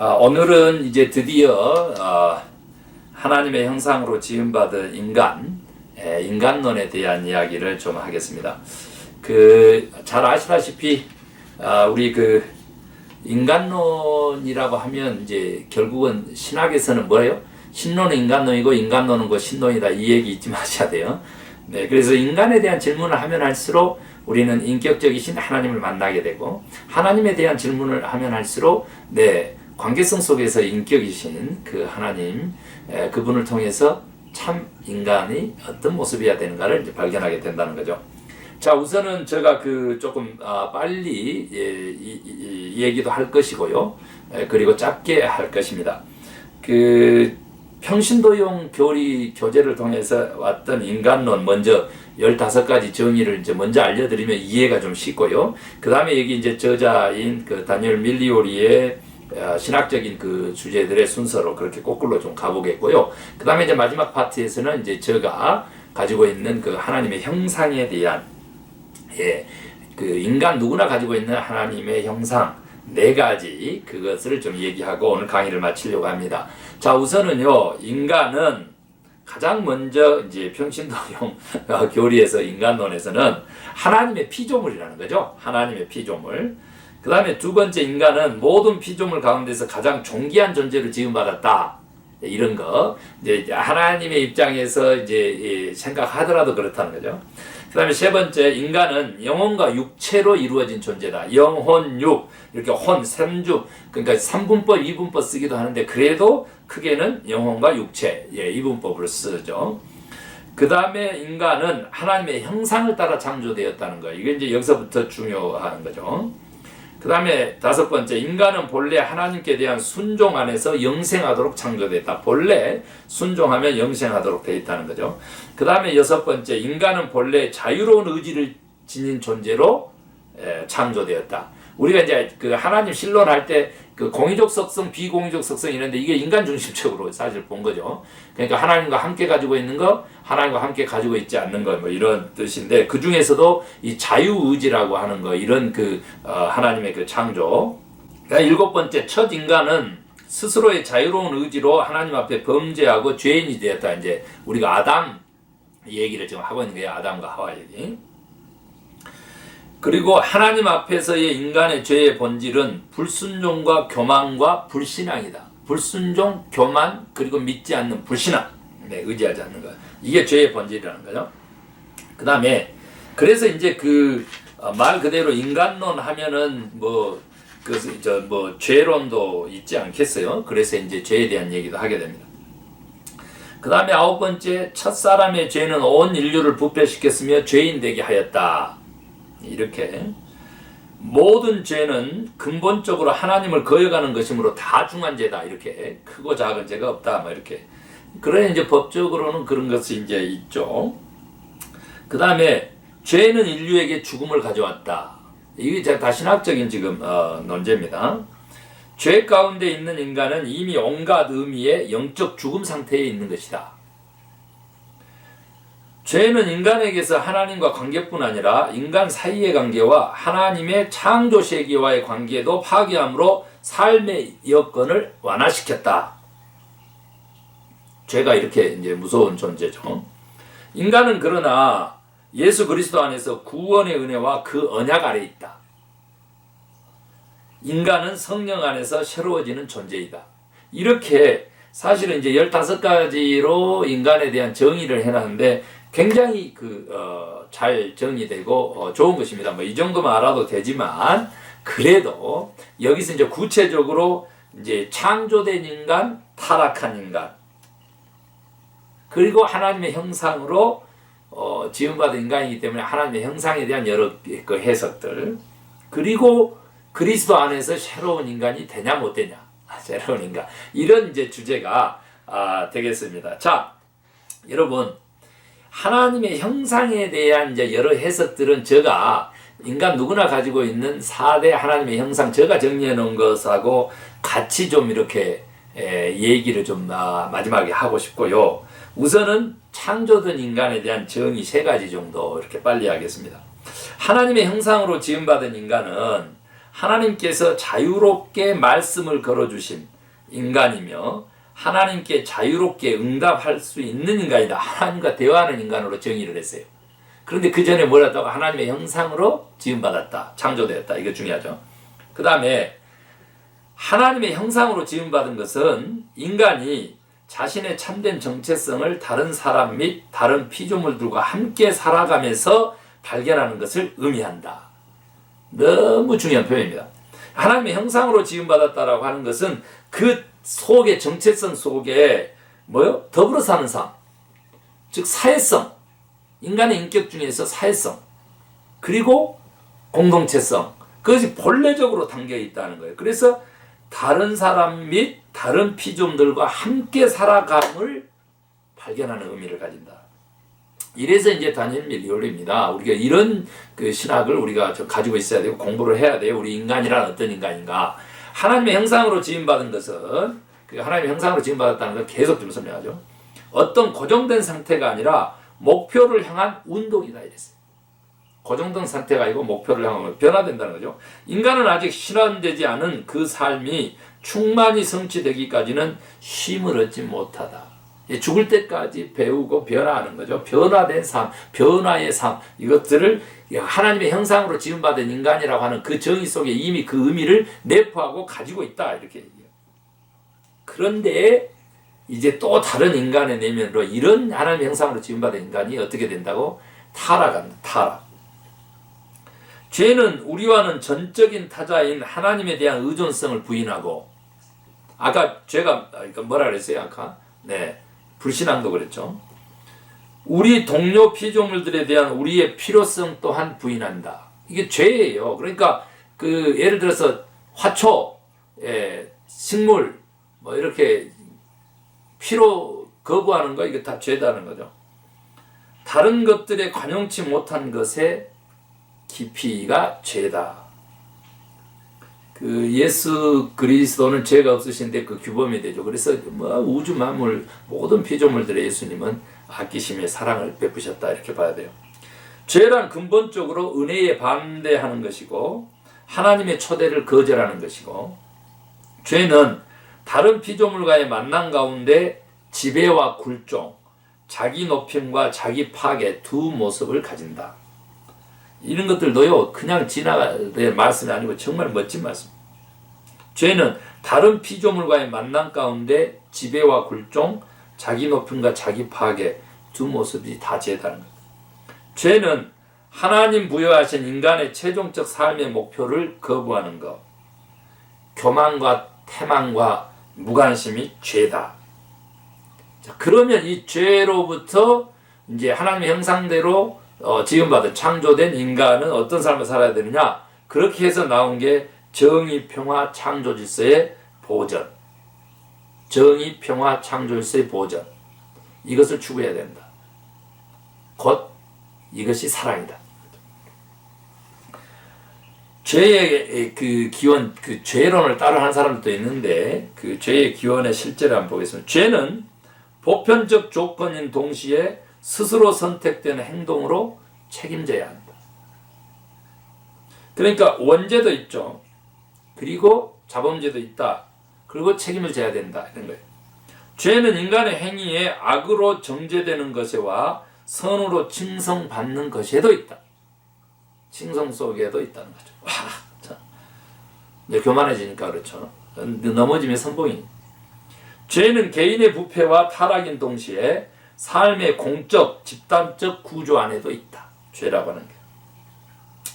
오늘은 이제 드디어 하나님의 형상으로 지음받은 인간론에 대한 이야기를 좀 하겠습니다. 잘 아시다시피 우리 인간론이라고 하면 이제 결국은 신학에서는 뭐예요? 신론은 인간론이고 인간론은 신론이다, 이 얘기 잊지 마셔야 돼요. 네, 그래서 인간에 대한 질문을 하면 할수록 우리는 인격적이신 하나님을 만나게 되고, 하나님에 대한 질문을 하면 할수록 관계성 속에서 인격이신 그 하나님, 그분을 통해서 참 인간이 어떤 모습이어야 되는가를 이제 발견하게 된다는 거죠. 자, 우선은 제가 조금 빨리 이 얘기도 할 것이고요. 그리고 짧게 할 것입니다. 평신도용 교재를 통해서 왔던 인간론 먼저 15가지 정의를 이제 먼저 알려드리면 이해가 좀 쉽고요. 그 다음에 여기 이제 저자인 다니엘 밀리오리의 신학적인 주제들의 순서로 그렇게 거꾸로 좀 가보겠고요. 그 다음에 이제 마지막 파트에서는 이제 제가 가지고 있는 하나님의 형상에 대한, 인간 누구나 가지고 있는 하나님의 형상 4가지, 그것을 좀 얘기하고 오늘 강의를 마치려고 합니다. 자, 우선은요, 인간은 가장 먼저 이제 평신도용 교리에서, 인간론에서는 하나님의 피조물이라는 거죠. 하나님의 피조물. 그 다음에 두 번째, 인간은 모든 피조물 가운데서 가장 존귀한 존재로 지음받았다. 이런 거. 이제 하나님의 입장에서 이제 생각하더라도 그렇다는 거죠. 그 다음에 세 번째, 인간은 영혼과 육체로 이루어진 존재다. 영혼, 육, 이렇게 혼, 삼주, 그러니까 3분법, 2분법 쓰기도 하는데, 그래도 크게는 영혼과 육체, 2분법을 쓰죠. 그 다음에 인간은 하나님의 형상을 따라 창조되었다는 거예요. 이게 이제 여기서부터 중요한 거죠. 그 다음에 5번째, 인간은 본래 하나님께 대한 순종 안에서 영생하도록 창조됐다. 본래 순종하면 영생하도록 되어 있다는 거죠. 그 다음에 6번째, 인간은 본래 자유로운 의지를 지닌 존재로 창조되었다. 우리가 이제 하나님 신론할 때 공의적 속성, 비공의적 속성 이런데, 이게 인간 중심적으로 사실 본 거죠. 그러니까 하나님과 함께 가지고 있는 거, 하나님과 함께 가지고 있지 않는 거, 이런 뜻인데, 그 중에서도 이 자유의지라고 하는 거, 이런 하나님의 창조. 그러니까 7번째, 첫 인간은 스스로의 자유로운 의지로 하나님 앞에 범죄하고 죄인이 되었다. 이제 우리가 아담 얘기를 지금 하고 있는 거예요. 아담과 하와 얘기. 그리고 하나님 앞에서의 인간의 죄의 본질은 불순종과 교만과 불신앙이다. 불순종, 교만, 그리고 믿지 않는 불신앙. 의지하지 않는 거. 이게 죄의 본질이라는 거죠. 그 다음에, 그래서 이제 말 그대로 인간론 하면은 죄론도 있지 않겠어요? 그래서 이제 죄에 대한 얘기도 하게 됩니다. 그 다음에 9번째, 첫사람의 죄는 온 인류를 부패시켰으며 죄인 되게 하였다. 이렇게 모든 죄는 근본적으로 하나님을 거역하는 것이므로 다중한 죄다. 이렇게 크고 작은 죄가 없다. 이렇게. 그러나 이제 법적으로는 그런 것이 이제 있죠. 그 다음에 죄는 인류에게 죽음을 가져왔다. 이게 다 신학적인 지금 논제입니다. 죄 가운데 있는 인간은 이미 온갖 의미의 영적 죽음 상태에 있는 것이다. 죄는 인간에게서 하나님과 관계뿐 아니라 인간 사이의 관계와 하나님의 창조 세계와의 관계도 파괴함으로 삶의 여건을 완화시켰다. 죄가 이렇게 이제 무서운 존재죠. 인간은 그러나 예수 그리스도 안에서 구원의 은혜와 그 언약 아래 있다. 인간은 성령 안에서 새로워지는 존재이다. 이렇게 사실은 이제 15가지로 인간에 대한 정의를 해놨는데, 굉장히 잘 정리되고 좋은 것입니다. 이 정도만 알아도 되지만, 그래도 여기서 이제 구체적으로 이제 창조된 인간, 타락한 인간, 그리고 하나님의 형상으로 지음받은 인간이기 때문에 하나님의 형상에 대한 여러 해석들, 그리고 그리스도 안에서 새로운 인간이 되냐 못 되냐, 새로운 인간, 이런 이제 주제가 되겠습니다. 자, 여러분, 하나님의 형상에 대한 이제 여러 해석들은 제가 인간 누구나 가지고 있는 4대 하나님의 형상, 제가 정리해 놓은 것하고 같이 좀 이렇게 얘기를 좀 마지막에 하고 싶고요. 우선은 창조된 인간에 대한 정의 3가지 정도 이렇게 빨리 하겠습니다. 하나님의 형상으로 지음받은 인간은 하나님께서 자유롭게 말씀을 걸어주신 인간이며 하나님께 자유롭게 응답할 수 있는 인간이다. 하나님과 대화하는 인간으로 정의를 했어요. 그런데 그 전에 뭐라다고 하나님의 형상으로 지음받았다. 창조되었다. 이거 중요하죠. 그 다음에 하나님의 형상으로 지음받은 것은 인간이 자신의 참된 정체성을 다른 사람 및 다른 피조물들과 함께 살아가면서 발견하는 것을 의미한다. 너무 중요한 표현입니다. 하나님의 형상으로 지음받았다라고 하는 것은 그 속의 정체성 속에 뭐요? 더불어 사는 삶, 즉 사회성, 인간의 인격 중에서 사회성, 그리고 공동체성, 그것이 본래적으로 담겨 있다는 거예요. 그래서 다른 사람 및 다른 피조물들과 함께 살아감을 발견하는 의미를 가진다. 이래서 이제 다니엘 밀리올입니다. 우리가 이런 그 신학을 우리가 가지고 있어야 되고 공부를 해야 돼요. 우리 인간이란 어떤 인간인가? 하나님의 형상으로 지음받은 것은, 그 하나님의 형상으로 지음받았다는 걸 계속 좀 설명하죠. 어떤 고정된 상태가 아니라 목표를 향한 운동이다 이랬어요. 고정된 상태가 아니고 목표를 향하면 변화된다는 거죠. 인간은 아직 실현되지 않은 그 삶이 충만히 성취되기까지는 쉼을 얻지 못하다. 죽을 때까지 배우고 변화하는 거죠. 변화된 삶, 변화의 삶, 이것들을 하나님의 형상으로 지음받은 인간이라고 하는 그 정의 속에 이미 그 의미를 내포하고 가지고 있다 이렇게 얘기해요. 그런데 이제 또 다른 인간의 내면으로 이런 하나님의 형상으로 지음받은 인간이 어떻게 된다고? 타락합니다. 타락. 죄는 우리와는 전적인 타자인 하나님에 대한 의존성을 부인하고, 아까 죄가 뭐라 그랬어요? 아까 불신앙도 그랬죠. 우리 동료 피조물들에 대한 우리의 필요성 또한 부인한다. 이게 죄예요. 그러니까 그 예를 들어서 화초, 식물, 뭐 이렇게 필요 거부하는 거, 이게 다 죄다는 거죠. 다른 것들에 관용치 못한 것에 깊이가 죄다. 그 예수 그리스도는 죄가 없으신데 그 규범이 되죠. 그래서 뭐 우주 만물 모든 피조물들의 예수님은 아끼심의 사랑을 베푸셨다 이렇게 봐야 돼요. 죄란 근본적으로 은혜에 반대하는 것이고 하나님의 초대를 거절하는 것이고, 죄는 다른 피조물과의 만남 가운데 지배와 굴종, 자기 높임과 자기 파괴 두 모습을 가진다. 이런 것들도요 그냥 지나갈 말씀이 아니고 정말 멋진 말씀. 죄는 다른 피조물과의 만남 가운데 지배와 굴종, 자기 높임과 자기 파괴 두 모습이 다 죄다는 거예요. 죄는 하나님 부여하신 인간의 최종적 삶의 목표를 거부하는 것, 교만과 태만과 무관심이 죄다. 자, 그러면 이 죄로부터 이제 하나님의 형상대로 지음받은 창조된 인간은 어떤 삶을 살아야 되느냐? 그렇게 해서 나온 게 정의, 평화, 창조 질서의 보전. 정의, 평화, 창조 질서의 보전. 이것을 추구해야 된다. 곧 이것이 사랑이다. 죄의 그 기원, 그 죄론을 따라하는 사람도 있는데 그 죄의 기원의 실제를 한번 보겠습니다. 죄는 보편적 조건인 동시에 스스로 선택되는 행동으로 책임져야 한다. 그러니까 원죄도 있죠. 그리고 자범죄도 있다. 그리고 책임을 져야 된다. 이런 거예요. 죄는 인간의 행위에 악으로 정죄되는 것에와 선으로 칭송받는 것에도 있다. 칭송 속에도 있다는 거죠. 와, 참. 이제 교만해지니까 그렇죠. 넘어지면 선봉이. 죄는 개인의 부패와 타락인 동시에 삶의 공적, 집단적 구조 안에도 있다. 죄라고 하는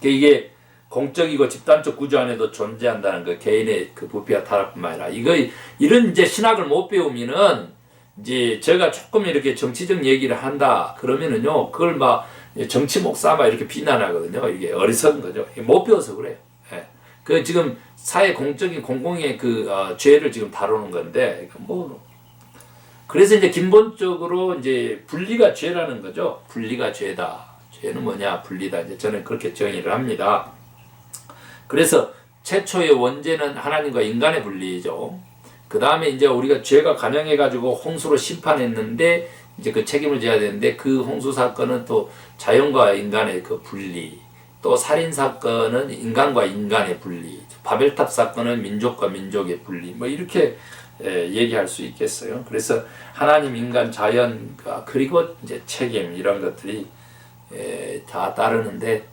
게. 이게 공적이고 집단적 구조 안에도 존재한다는 거. 개인의 그 부패와 타락뿐만 아니라. 이런 이제 신학을 못 배우면은 이제 제가 조금 이렇게 정치적 얘기를 한다. 그러면은요, 그걸 막 정치 목사 막 이렇게 비난하거든요. 이게 어리석은 거죠. 못 배워서 그래요. 예. 그 지금 사회 공적인 공공의 죄를 지금 다루는 건데, 그래서 이제 기본적으로 이제 분리가 죄라는 거죠. 분리가 죄다. 죄는 뭐냐? 분리다. 이제 저는 그렇게 정의를 합니다. 그래서 최초의 원죄는 하나님과 인간의 분리죠. 그 다음에 이제 우리가 죄가 관영해가지고 홍수로 심판했는데 이제 그 책임을 져야 되는데 그 홍수 사건은 또 자연과 인간의 그 분리, 또 살인 사건은 인간과 인간의 분리, 바벨탑 사건은 민족과 민족의 분리, 뭐 이렇게 얘기할 수 있겠어요. 그래서 하나님, 인간, 자연, 그리고 이제 책임 이런 것들이 다 따르는데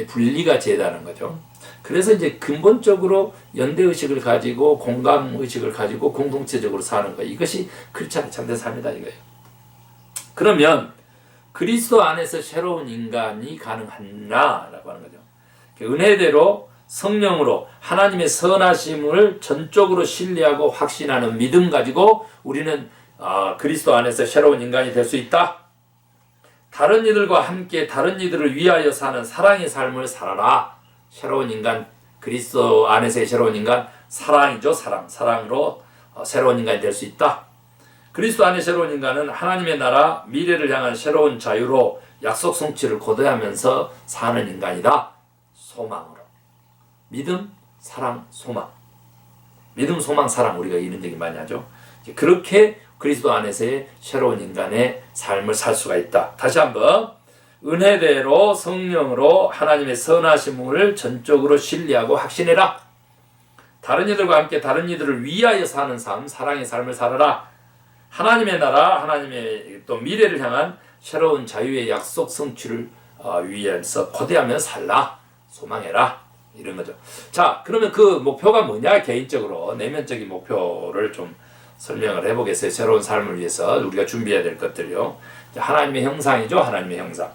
분리가 제다는 거죠. 그래서 이제 근본적으로 연대의식을 가지고 공감의식을 가지고 공동체적으로 사는 거, 이것이 크리스찬의 참된 삶이다 이거예요. 그러면 그리스도 안에서 새로운 인간이 가능하냐라고 하는 거죠. 은혜대로 성령으로 하나님의 선하심을 전적으로 신뢰하고 확신하는 믿음 가지고 우리는 그리스도 안에서 새로운 인간이 될 수 있다. 다른 이들과 함께 다른 이들을 위하여 사는 사랑의 삶을 살아라. 새로운 인간, 그리스도 안에서의 새로운 인간, 사랑이죠. 사랑으로 새로운 인간이 될 수 있다. 그리스도 안의 새로운 인간은 하나님의 나라, 미래를 향한 새로운 자유로 약속 성취를 고대하면서 사는 인간이다. 소망으로. 믿음, 사랑, 소망. 믿음, 소망, 사랑, 우리가 이런 얘기 많이 하죠. 그렇게 그리스도 안에서의 새로운 인간의 삶을 살 수가 있다. 다시 한번, 은혜대로 성령으로 하나님의 선하심을 전적으로 신뢰하고 확신해라. 다른 이들과 함께 다른 이들을 위하여 사는 삶, 사랑의 삶을 살아라. 하나님의 나라, 하나님의 또 미래를 향한 새로운 자유의 약속 성취를 위해서 고대하며 살라. 소망해라. 이런 거죠. 자, 그러면 그 목표가 뭐냐? 개인적으로 내면적인 목표를 좀 설명을 해보겠어요. 새로운 삶을 위해서 우리가 준비해야 될 것들이요. 하나님의 형상이죠. 하나님의 형상.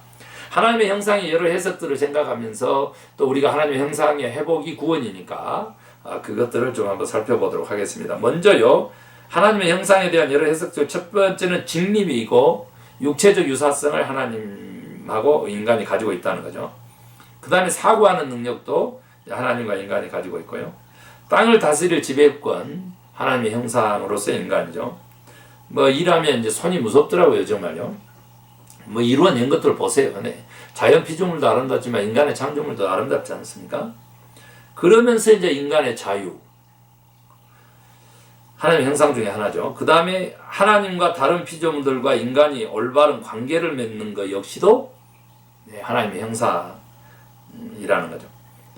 하나님의 형상의 여러 해석들을 생각하면서 또 우리가 하나님의 형상의 회복이 구원이니까 그것들을 좀 한번 살펴보도록 하겠습니다. 먼저요, 하나님의 형상에 대한 여러 해석 중 첫 번째는 직립이고 육체적 유사성을 하나님하고 인간이 가지고 있다는 거죠. 그 다음에 사고하는 능력도 하나님과 인간이 가지고 있고요. 땅을 다스릴 지배권, 하나님의 형상으로서의 인간이죠. 뭐 일하면 이제 손이 무섭더라고요, 정말요. 뭐 이런 이런 것들을 보세요. 네. 자연 피조물도 아름답지만 인간의 창조물도 아름답지 않습니까? 그러면서 이제 인간의 자유, 하나님의 형상 중에 하나죠. 그 다음에 하나님과 다른 피조물들과 인간이 올바른 관계를 맺는 것 역시도 하나님의 형상이라는 거죠.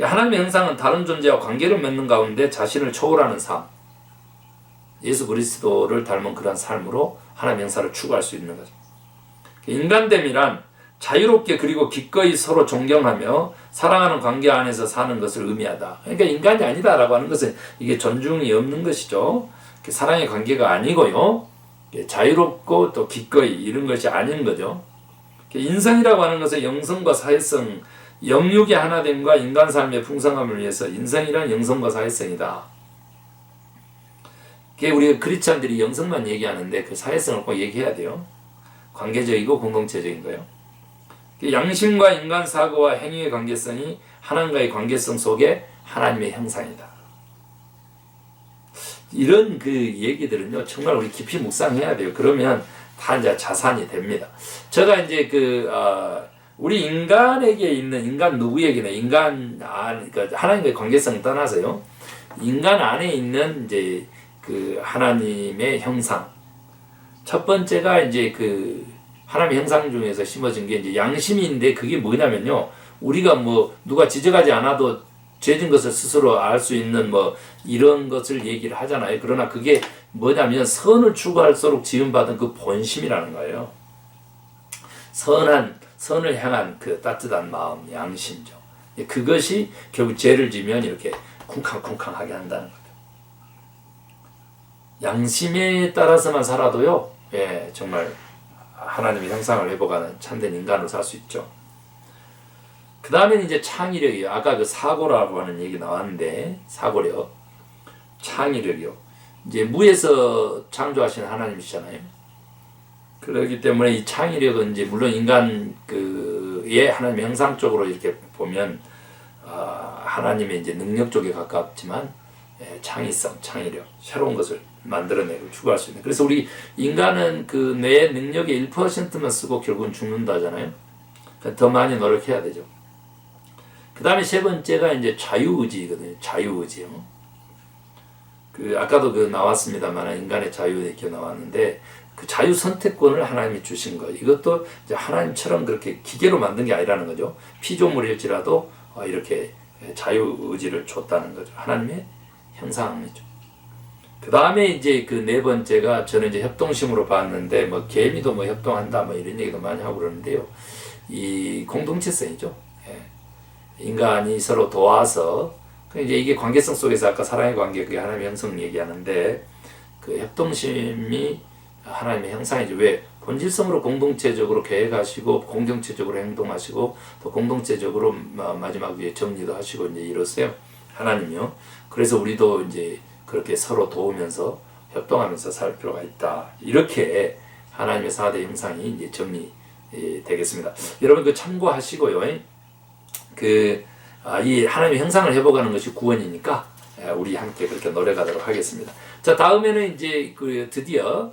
하나님의 형상은 다른 존재와 관계를 맺는 가운데 자신을 초월하는 삶, 예수 그리스도를 닮은 그런 삶으로 하나님의 형상을 추구할 수 있는 거죠. 인간됨이란 자유롭게 그리고 기꺼이 서로 존경하며 사랑하는 관계 안에서 사는 것을 의미하다. 그러니까 인간이 아니다라고 하는 것은 이게 존중이 없는 것이죠. 사랑의 관계가 아니고요. 자유롭고 또 기꺼이 이런 것이 아닌 거죠. 인성이라고 하는 것은 영성과 사회성, 영육의 하나됨과 인간 삶의 풍성함을 위해서 인성이란 영성과 사회성이다. 우리 크리스찬들이 영성만 얘기하는데 그 사회성을 꼭 얘기해야 돼요. 관계적이고 공동체적인 거예요. 양심과 인간 사고와 행위의 관계성이 하나님과의 관계성 속에 하나님의 형상이다. 이런 그 얘기들은요, 정말 우리 깊이 묵상해야 돼요. 그러면 다 이제 자산이 됩니다. 제가 이제 우리 인간에게 있는, 인간 누구에게나, 그러니까 하나님과의 관계성을 떠나서요, 인간 안에 있는 이제 그 하나님의 형상. 첫 번째가 이제 하나님의 형상 중에서 심어진 게 이제 양심인데, 그게 뭐냐면요, 우리가 뭐 누가 지적하지 않아도 죄진 것을 스스로 알 수 있는 뭐 이런 것을 얘기를 하잖아요. 그러나 그게 뭐냐면 선을 추구할수록 지음받은 그 본심이라는 거예요. 선을 향한 그 따뜻한 마음, 양심죠. 그것이 결국 죄를 지면 이렇게 쿵쾅쿵쾅하게 한다는 거죠. 양심에 따라서만 살아도요, 정말 하나님의 형상을 회복하는 참된 인간으로 살 수 있죠. 그 다음에는 이제 창의력이요. 아까 그 사고라고 하는 얘기 나왔는데, 사고력, 창의력이요. 이제 무에서 창조하신 하나님이시잖아요. 그렇기 때문에 이 창의력은 이제 물론 인간의 하나님의 형상 쪽으로 이렇게 보면 하나님의 이제 능력 쪽에 가깝지만, 창의성, 창의력, 새로운 것을 만들어내고 추구할 수 있는. 그래서 우리 인간은 그 뇌의 능력의 1%만 쓰고 결국은 죽는다잖아요. 그러니까 더 많이 노력해야 되죠. 그 다음에 세 번째가 이제 자유의지거든요. 자유의지요. 아까도 나왔습니다만, 인간의 자유 이렇게 나왔는데, 그 자유 선택권을 하나님이 주신 거. 이것도 이제 하나님처럼 그렇게 기계로 만든 게 아니라는 거죠. 피조물일지라도 이렇게 자유의지를 줬다는 거죠. 하나님의 형상이죠. 그 다음에 이제 그 네 번째가 저는 이제 협동심으로 봤는데 뭐 개미도 뭐 협동한다 뭐 이런 얘기도 많이 하고 그러는데요. 이 공동체성이죠. 예. 인간이 서로 도와서 이제 이게 관계성 속에서 아까 사랑의 관계 그게 하나님의 형성 얘기하는데 그 협동심이 하나님의 형상이죠. 왜? 본질성으로 공동체적으로 계획하시고 공동체적으로 행동하시고 또 공동체적으로 마지막에 정리도 하시고 이제 이러세요. 하나님이요. 그래서 우리도 이제 그렇게 서로 도우면서 협동하면서 살 필요가 있다. 이렇게 하나님의 4대 형상이 이제 정리되겠습니다. 여러분 그 참고하시고요. 이 하나님의 형상을 회복하는 것이 구원이니까 우리 함께 그렇게 노력하도록 하겠습니다. 자, 다음에는 이제 그 드디어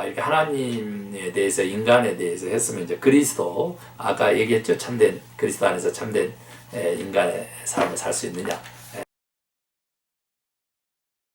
이렇게 하나님에 대해서 인간에 대해서 했으면 이제 그리스도 아까 얘기했죠. 참된 그리스도 안에서 참된 인간의 삶을 살 수 있느냐.